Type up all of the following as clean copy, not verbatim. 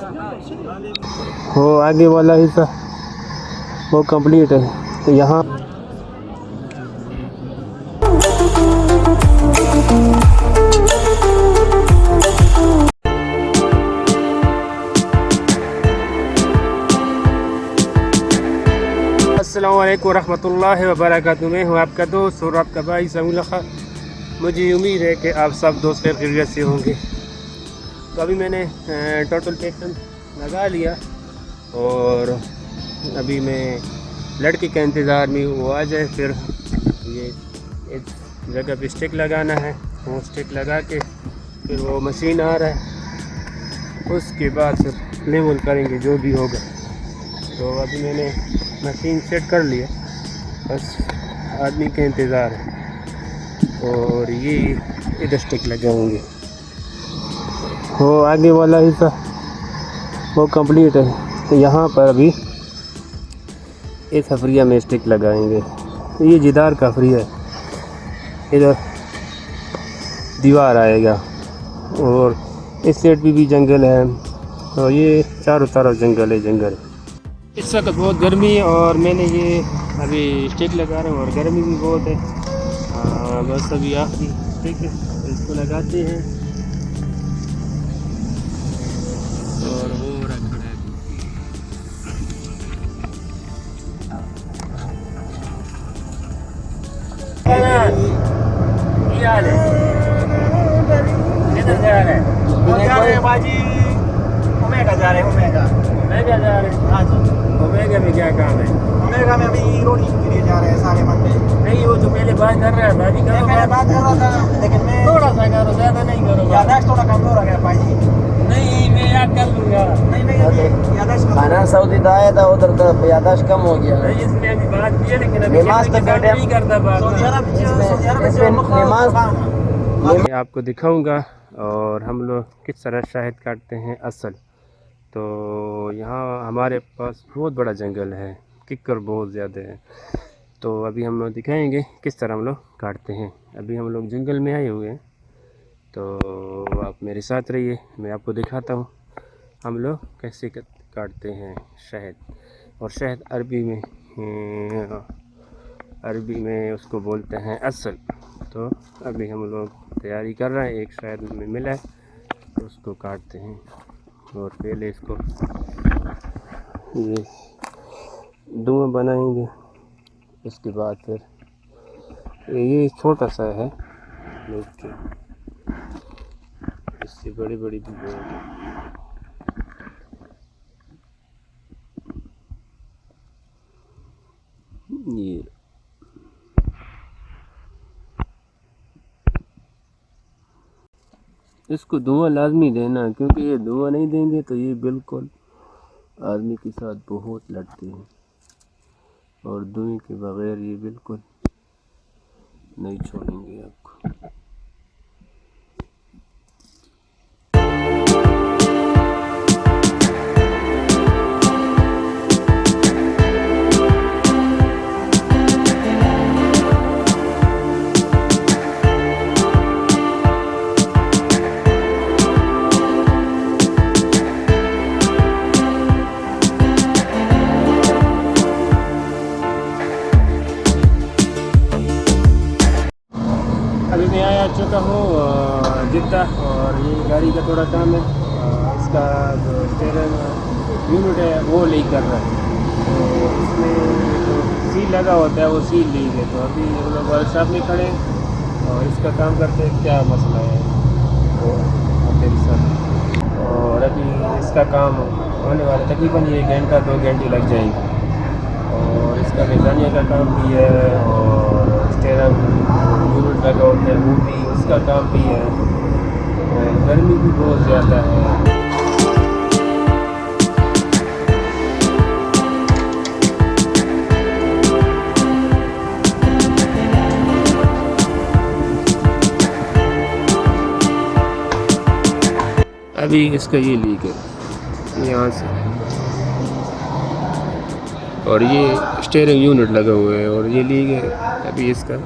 वो आगे वाला हिस्सा वो कंप्लीट है। तो यहाँ अस्सलाम वालेकुम रहमतुल्लाहि व बरकातुहू। मैं हूँ आपका दोस्त और आपका भाई समीउल खां। मुझे उम्मीद है कि आप सब दोस्त खैरियत से होंगे। तो अभी मैंने टोटल टेक्शन लगा लिया और अभी मैं लड़के का इंतज़ार में वो आ जाए, फिर ये एक जगह पे स्टिक लगाना है। वो स्टिक लगा के फिर वो मशीन आ रहा है, उसके बाद फिर लेवल करेंगे जो भी होगा। तो अभी मैंने मशीन सेट कर लिया, बस आदमी का इंतज़ार है। और ये इधर स्टिक लगाएंगे। वो आगे वाला हिस्सा वो कंप्लीट है। तो यहाँ पर अभी इस हफरिया में स्टिक लगाएंगे। ये जिदार का हफरिया है, इधर दीवार आएगा और इस साइड भी जंगल है। तो ये चारों तरफ जंगल है, जंगल। इस वक्त बहुत गर्मी है और मैंने ये अभी स्टिक लगा रहा हूँ और गर्मी भी बहुत है। बस अभी आखिरी स्टिक इसको लगाते हैं और वो रखा है। किधर जा रहे हैं बाजी? ओमेगा जा रहे हैं। ओमेगा जा रहे हैं। हाँ जी। ओमेगा में क्या काम है? ओमेगा में अभी रोडी के लिए जा रहे हैं सारे बंदे। नहीं, वो जो पहले बात कर रहा था, अभी करो। मैं बात कर रहा था लेकिन मैं थोड़ा सा करो, ज़्यादा नहीं करो। यादाश्त थोड़ा कमज़ोर हो गया भाई। नहीं, मैं याद कर लूँगा। नहीं अभी यादाश्त खाना सऊदी का आया था, उधर तरफ यादाश्त कम हो गया। नहीं, इसने अभी बात की है लेकिन अभी नहीं करता बात। मैं आपको दिखाऊंगा और हम लोग किस तरह शहद काटते हैं असल। तो यहाँ हमारे पास बहुत बड़ा जंगल है, किक्कर बहुत ज़्यादा है। तो अभी हम लोग दिखाएंगे किस तरह हम लोग काटते हैं। अभी हम लोग जंगल में आए हुए हैं, तो आप मेरे साथ रहिए, मैं आपको दिखाता हूँ हम लोग कैसे काटते हैं शहद। और शहद अरबी में उसको बोलते हैं असल। तो अभी हम लोग तैयारी कर रहे हैं, एक शहद में मिला है तो उसको काटते हैं। और पहले इसको ये धुआं बनाएंगे, उसके बाद फिर ये छोटा सा है, इससे बड़ी बड़ी भी बनाएंगे। ये इसको धुआं लाजमी देना, क्योंकि ये धुआं नहीं देंगे तो ये बिल्कुल आदमी के साथ बहुत लड़ते हैं और धुएं के बगैर ये बिल्कुल नहीं छोड़ेंगे आपको। अभी मैं आ चुका हूँ जिद्दा और ये गाड़ी का थोड़ा काम है। इसका जो स्टीयरिंग यूनिट है वो लीक कर रहा है, तो इसमें जो सील लगा होता है वो सील लीक है। तो अभी हम लोग वर्कशॉप में खड़े हैं और इसका काम करते हैं, क्या मसला है वो मेरे साथ। और अभी इसका काम होने वाला तकरीबन 1 घंटा 2 घंटे लग जाएंगे। और इसका मेजानिया का काम भी है और स्टीयरिंग यूनिट लगा होता है वो भी, उसका काम भी है। और गर्मी भी बहुत ज़्यादा है। अभी इसका ये लीक है यहाँ से, और ये स्टीयरिंग यूनिट लगा हुआ है और ये लीक है। अभी इसका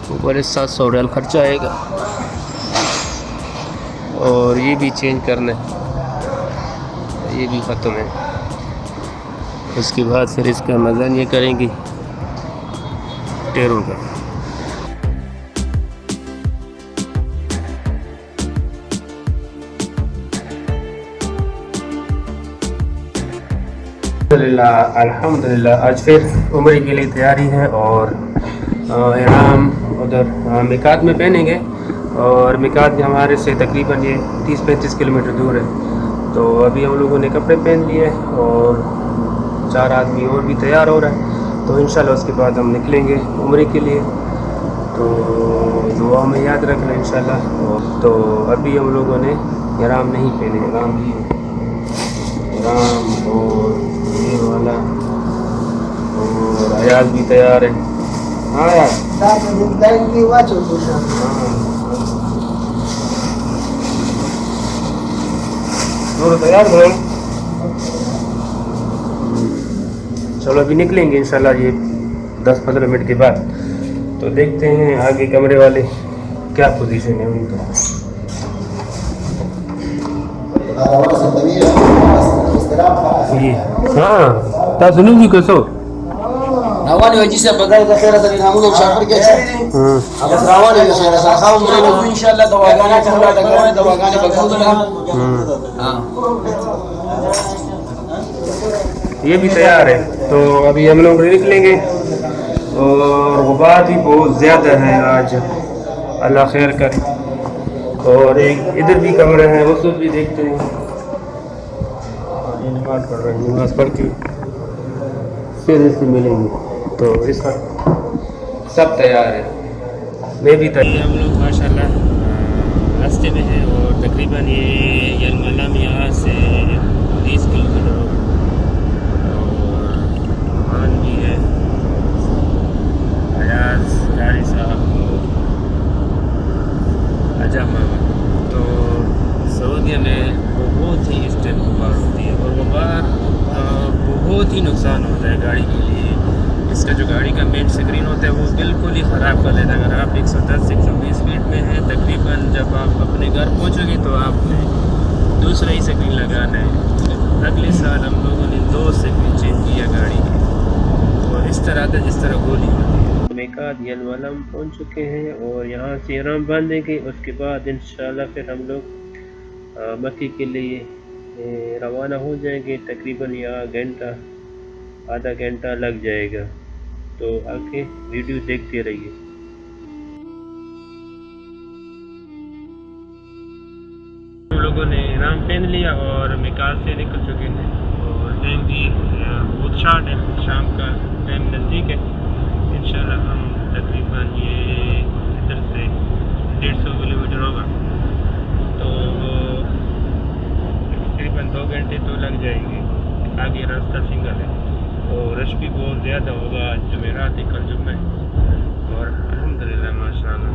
ऊपर 700 रियाल खर्चा आएगा और ये भी चेंज करना है। ये भी ख़त्म है। उसके बाद फिर इसका मज़ा ये करेंगे टेरों का। अल्हम्दुलिल्लाह आज फिर उम्र के लिए तैयारी है और इहराम उधर मिकात में पहनेंगे और मिकात भी हमारे से तकरीबन ये 30-35 किलोमीटर दूर है। तो अभी हम लोगों ने कपड़े पहन लिए और 4 आदमी और भी तैयार हो रहा है। तो इंशाल्लाह उसके बाद हम निकलेंगे उम्र के लिए। तो दुआ में याद रखना इंशाल्लाह। तो अभी हम लोगों ने इहराम नहीं पहने, इहराम ही इहराम और ये वाला और अयाज भी तैयार है। हाँ यार दोनों तैयार हो। चलो अभी निकलेंगे इंशाल्लाह ये 10-15 मिनट के बाद। तो देखते हैं आगे कमरे वाले क्या पोजीशन है उनका। ये हाँ तासुलुंगी कसो Nawani wajisa badala za khera za ninamulo ushafiri kesho. Abas rawani ya khera sa khawu mreno inshallah dawagani kula da gawa dawagani bagudula. हां ये भी तैयार है। तो अभी हम लोग निकलेंगे और गुबार भी बहुत ज़्यादा है आज, अल्लाह खैर करे। और एक इधर भी कमरे हैं उस भी देखते हैं। नमाज पढ़ रहे हैं, नमाज पढ़ के फिर इससे मिलेंगे। तो इस वक्त सब तैयार है, मैं भी तैयार। हम लोग माशाल्लाह रास्ते में हैं और तकरीबन ये यलमलम यहाँ से 20 किलोमीटर होगा और मान भी है अयाज गाड़ी साहब अजा मामा। तो सऊदीया में बहुत ही इस टाइम गुबार होती है और गुबार बहुत ही नुकसान होता है गाड़ी के लिए। इसका जो गाड़ी का मेन स्क्रीन होता है वो बिल्कुल ही ख़राब कर देता है। अगर आप 110-120 स्पीड में हैं तकरीबन जब आप अपने घर पहुंचोगे तो आपने दूसरा ही स्क्रीन लगाना है। अगले साल हम लोगों ने 2 स्क्रीन चेंज किया गाड़ी की और इस तरह था जिस तरह गोली होती है। मिकात यलमलम पहुँच चुके हैं और यहाँ से इहराम बांधेंगे। उसके बाद इंशाल्लाह फिर हम लोग मक्के के लिए रवाना हो जाएंगे। तकरीबन यहाँ आधा घंटा लग जाएगा। तो आगे वीडियो देखते रहिए। हम लोगों ने इहराम पहन लिया और मिकात से निकल चुके हैं और टाइम भी बहुत शार्ट है, शाम का टाइम नज़दीक है। इंशाल्लाह हम तकरीबन ये इधर से 150 किलोमीटर होगा तो तकरीबन 2 घंटे तो लग जाएंगे। आगे रास्ता सिंगल है और रश भी बहुत ज़्यादा होगा। आज जुमेरात है, कल जुम्मा है और अल्हम्दुलिल्लाह माशाअल्लाह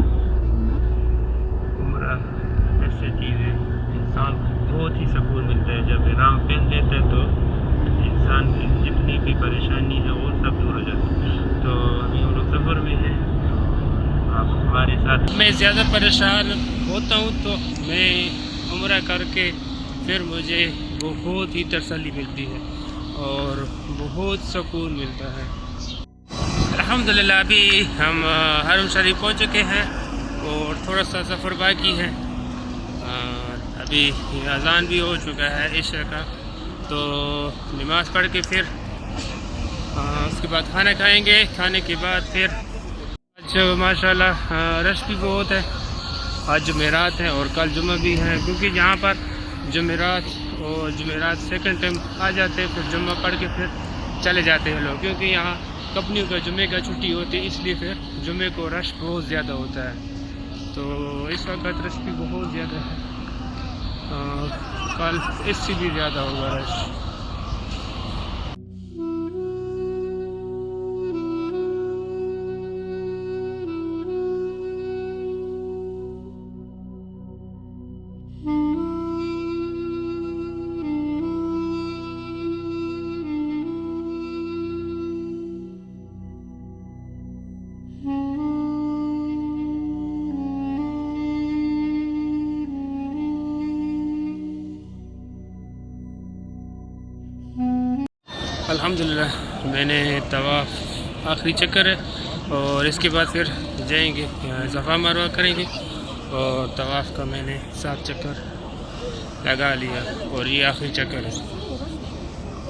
उम्रा ऐसी चीज़ है इंसान को बहुत ही सुकून मिलता है। जब इहराम पहन लेते हैं तो इंसान की जितनी भी परेशानी है वो सब दूर हो जाती है। तो अभी हम लोग सफ़र में हैं, आप हमारे साथ। मैं ज़्यादा परेशान होता हूँ तो मैं उम्रा करके फिर मुझे बहुत ही तसल्ली मिलती है और बहुत सुकून मिलता है। अल्हम्दुलिल्लाह अभी हम हरम शरीफ पहुँच चुके हैं और थोड़ा सा सफ़र बाकी है। अभी अज़ान भी हो चुका है इशा का। तो नमाज़ पढ़ के फिर उसके बाद खाना खाएंगे। खाने के बाद फिर आज माशाल्लाह रश भी बहुत है। आज जुमेरात है और कल जुम्मा भी है क्योंकि यहाँ पर जुमेरात सेकंड टाइम आ जाते हैं, फिर जुम्मा पढ़ के फिर चले जाते हैं लोग क्योंकि यहाँ कंपनियों का जुम्मे का छुट्टी होती है, इसलिए फिर जुम्मे को रश बहुत ज़्यादा होता है। तो इस वक्त रश भी बहुत ज़्यादा है, कल इससे भी ज़्यादा होगा रश। अल्हम्दुलिल्लाह मैंने तवाफ़ आखिरी चक्कर है और इसके बाद फिर जाएंगे सफ़ा मरवा करेंगे और तवाफ़ का मैंने 7 चक्कर लगा लिया और ये आखिरी चक्कर है।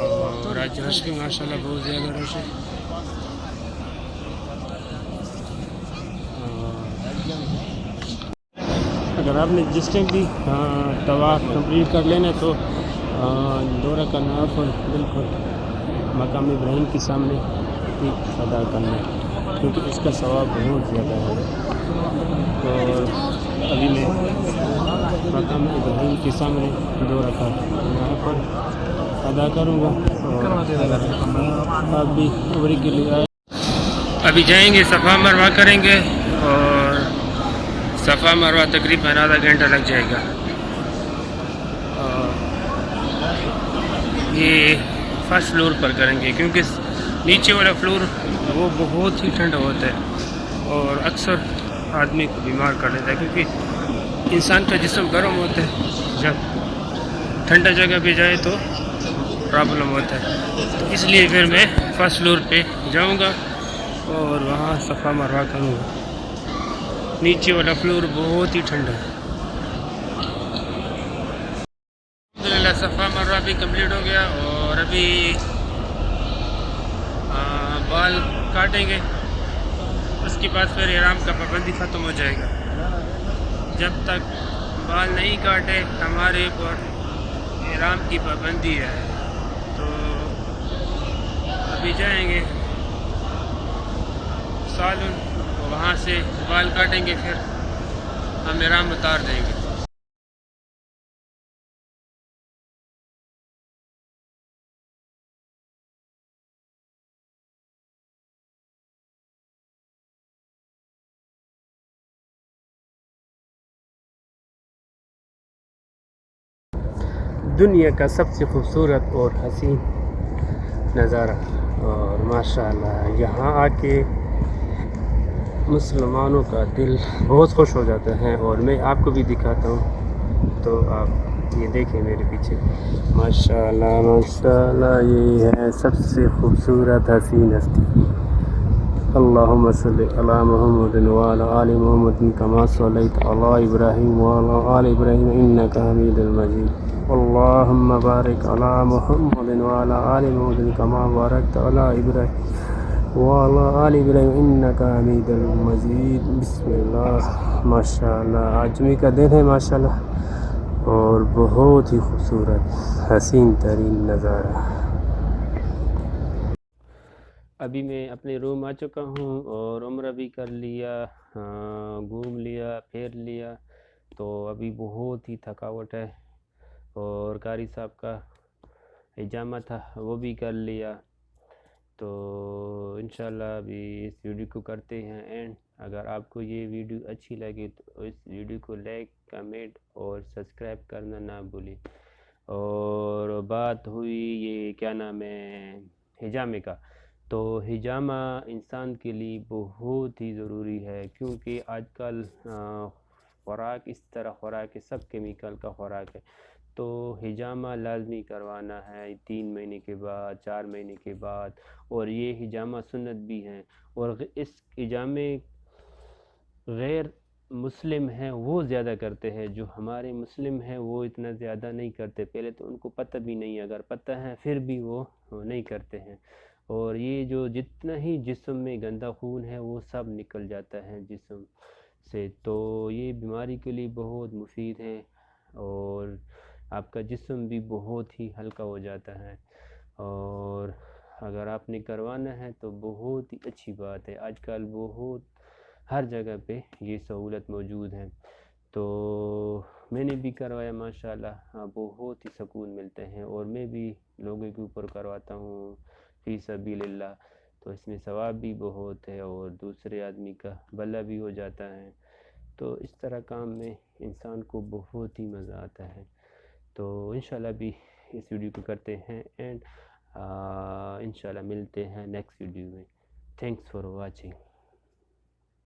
और आज रश भी माशाल्लाह बहुत ज़्यादा रश है। अगर आपने जिस टाइम भी तवाफ़ कंप्लीट कर लेना तो 2 रकात नफल बिल्कुल मकाम इब्राहिम के सामने ही अदा करना है क्योंकि इसका सवाब बहुत ज़्यादा है। और अभी मैं मकाम इब्राहिम के सामने 2 रकात नफल अदा करूँगा और आप भी उम्रे के लिए आए। अभी जाएंगे सफ़ा मरवा करेंगे और सफ़ा मरवा तकरीबन आधा घंटा लग जाएगा। ये फर्स्ट फ्लोर पर करेंगे क्योंकि नीचे वाला फ्लोर वो बहुत ही ठंडा होता है और अक्सर आदमी को बीमार कर देता है क्योंकि इंसान का जिस्म गर्म होता है, जब ठंडा जगह पे जाए तो प्रॉब्लम होता है। तो इसलिए फिर मैं फर्स्ट फ्लोर पे जाऊंगा और वहाँ सफ़ा मरवा करूँगा। नीचे वाला फ्लोर बहुत ही ठंडा है। अल्हम्दुलिल्लाह सफ़ा मरवा भी कंप्लीट हो गया और अभी बाल काटेंगे, उसके बाद फिर इहराम का पाबंदी ख़त्म हो जाएगा। जब तक बाल नहीं काटे हमारे ऊपर इहराम की पाबंदी है। तो अभी जाएंगे सालन, वहाँ से बाल काटेंगे, फिर हम इहराम उतार देंगे। दुनिया का सबसे खूबसूरत और हसीन नज़ारा और माशाल्लाह यहाँ आके मुसलमानों का दिल बहुत खुश हो जाता है। और मैं आपको भी दिखाता हूँ, तो आप ये देखें मेरे पीछे, माशाल्लाह माशाल्लाह ये है सबसे खूबसूरत हसीन हस्ती। अल्लाहुम्मा सल्लि अला मुहम्मदिन व अला आलि मुहम्मदिन कमा सल्लैता अला इब्राहीम व अला आलि इब्राहीम इन्नका हमीदुल मजीद। अल्लाहुम्मा बारिक अला मुहम्मदिन व अला आलि मुहम्मदिन कमा बारकता अला इब्राहीम व अला आलि इब्राहीम इन्नका हमीदुल मजीद। बिस्मिल्लाह। माशाल्लाह आज जुमे का दिन है माशाल्लाह और बहुत ही खूबसूरत हसीन तरीन नज़ारा। अभी मैं अपने रूम आ चुका हूँ और उम्रा भी कर लिया, घूम लिया, फिर लिया। तो अभी बहुत ही थकावट है और कारी साहब का हिजामा था वो भी कर लिया। तो इंशाल्लाह अभी इस वीडियो को करते हैं एंड। अगर आपको ये वीडियो अच्छी लगे तो इस वीडियो को लाइक, कमेंट और सब्सक्राइब करना ना भूलें। और बात हुई ये क्या नाम है हिजामे का, तो हिजामा इंसान के लिए बहुत ही ज़रूरी है क्योंकि आजकल ख़ुराक इस तरह ख़ुराक है, सब केमिकल का ख़ुराक है। तो हिजामा लाजमी करवाना है 3 महीने के बाद, 4 महीने के बाद। और ये हिजामा सुन्नत भी है और इस हिजामे गैर मुस्लिम हैं वो ज़्यादा करते हैं, जो हमारे मुस्लिम हैं वो इतना ज़्यादा नहीं करते। पहले तो उनको पता भी नहीं है, अगर पता है फिर भी वो नहीं करते हैं। और ये जो जितना ही जिस्म में गंदा खून है वो सब निकल जाता है जिस्म से। तो ये बीमारी के लिए बहुत मुफीद है और आपका जिस्म भी बहुत ही हल्का हो जाता है। और अगर आपने करवाना है तो बहुत ही अच्छी बात है। आजकल बहुत हर जगह पे ये सहूलत मौजूद है। तो मैंने भी करवाया माशाल्लाह, बहुत ही सुकून मिलते हैं। और मैं भी लोगों के ऊपर करवाता हूँ फ़ी सबीलिल्लाह, तो इसमें सवाब भी बहुत है और दूसरे आदमी का भला भी हो जाता है। तो इस तरह काम में इंसान को बहुत ही मज़ा आता है। तो इंशाल्लाह भी इस वीडियो को करते हैं एंड इंशाल्लाह मिलते हैं नेक्स्ट वीडियो में। Thanks for watching.